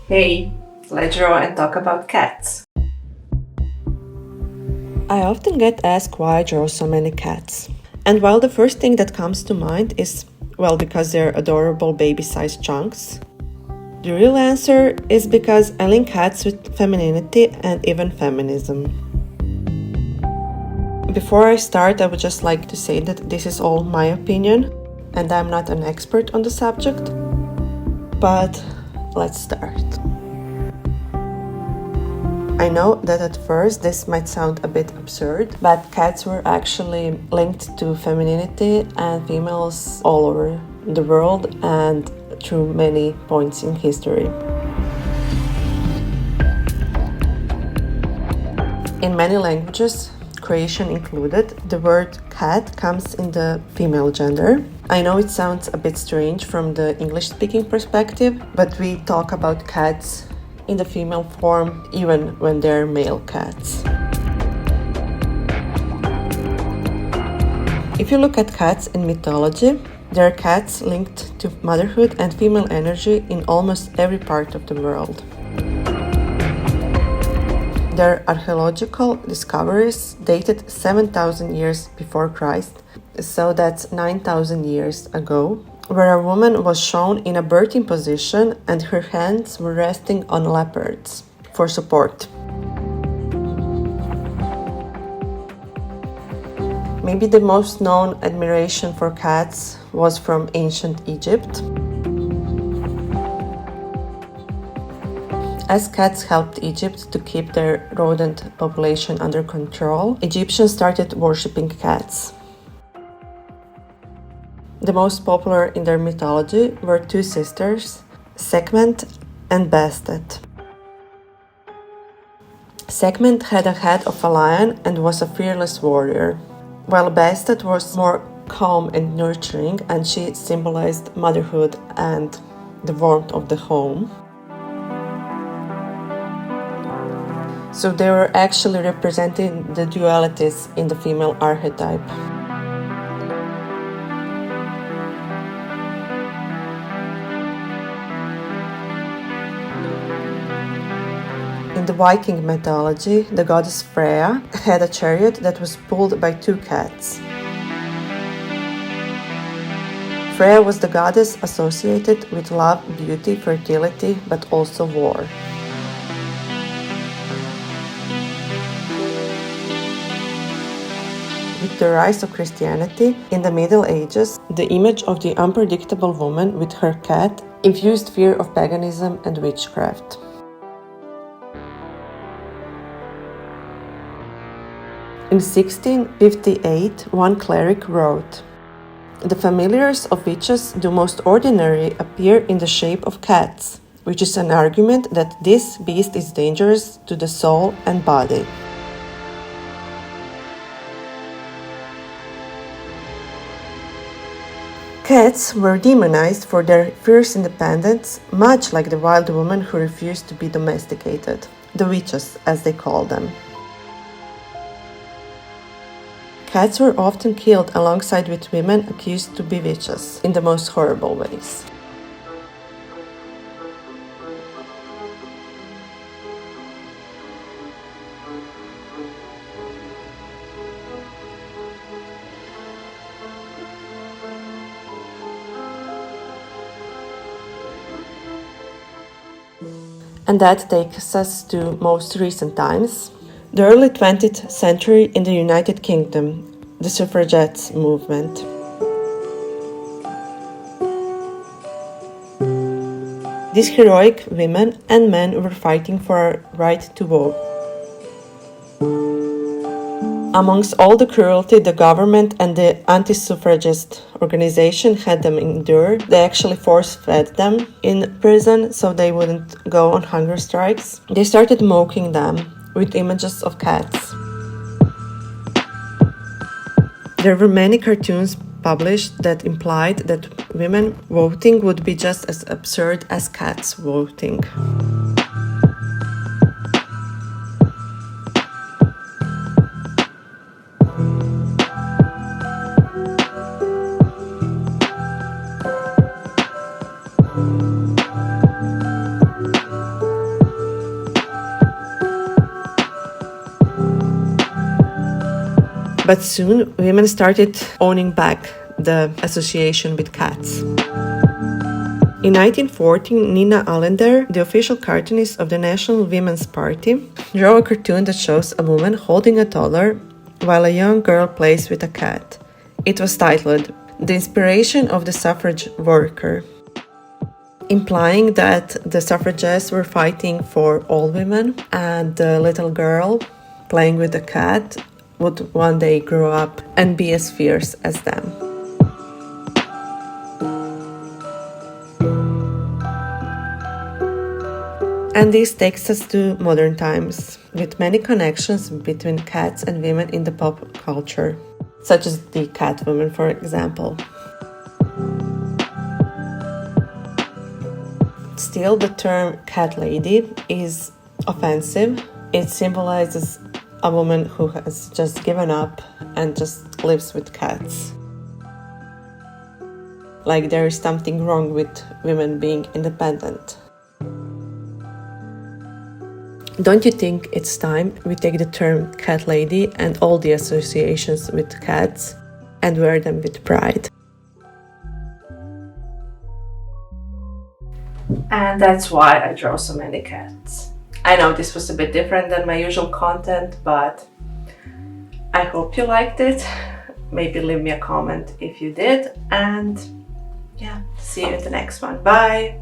Hey, let's draw and talk about cats. I often get asked why I draw so many cats. And while the first thing that comes to mind is, well, because they're adorable baby-sized chunks, the real answer is because I link cats with femininity and even feminism. Before I start, I would just like to say that this is all my opinion, and I'm not an expert on the subject. But let's start. I know that at first this might sound a bit absurd, but cats were actually linked to femininity and females all over the world and through many points in history. In many languages, Croatian included, the word cat comes in the female gender. I know it sounds a bit strange from the English-speaking perspective, but we talk about cats in the female form even when they're male cats. If you look at cats in mythology, there are cats linked to motherhood and female energy in almost every part of the world. Their archaeological discoveries dated 7,000 years before Christ, so that's 9,000 years ago, where a woman was shown in a birthing position and her hands were resting on leopards for support. Maybe the most known admiration for cats was from ancient Egypt. As cats helped Egypt to keep their rodent population under control, Egyptians started worshipping cats. The most popular in their mythology were two sisters, Sekhmet and Bastet. Sekhmet had a head of a lion and was a fearless warrior, while Bastet was more calm and nurturing, and she symbolized motherhood and the warmth of the home. So they were actually representing the dualities in the female archetype. In the Viking mythology, the goddess Freya had a chariot that was pulled by two cats. Freya was the goddess associated with love, beauty, fertility, but also war. With the rise of Christianity in the Middle Ages, the image of the unpredictable woman with her cat infused fear of paganism and witchcraft. In 1658, one cleric wrote, "The familiars of witches do most ordinarily appear in the shape of cats, which is an argument that this beast is dangerous to the soul and body." Cats were demonized for their fierce independence, much like the wild women who refused to be domesticated, the witches as they called them. Cats were often killed alongside with women accused to be witches in the most horrible ways. And that takes us to most recent times. The early 20th century in the United Kingdom, the suffragettes movement. These heroic women and men were fighting for a right to vote. Amongst all the cruelty the government and the anti-suffragist organization had them endure, they actually force-fed them in prison so they wouldn't go on hunger strikes. They started mocking them with images of cats. There were many cartoons published that implied that women voting would be just as absurd as cats voting. But soon, women started owning back the association with cats. In 1914, Nina Allender, the official cartoonist of the National Women's Party, drew a cartoon that shows a woman holding a toddler while a young girl plays with a cat. It was titled "The Inspiration of the Suffrage Worker," implying that the suffragettes were fighting for all women, and the little girl playing with the cat would one day grow up and be as fierce as them. And this takes us to modern times, with many connections between cats and women in the pop culture, such as the Catwoman, for example. Still, the term cat lady is offensive. It symbolizes a woman who has just given up and just lives with cats. Like there is something wrong with women being independent. Don't you think it's time we take the term cat lady and all the associations with cats and wear them with pride? And that's why I draw so many cats. I know this was a bit different than my usual content, but I hope you liked it. Maybe leave me a comment if you did, and yeah, see you in the next one. Bye!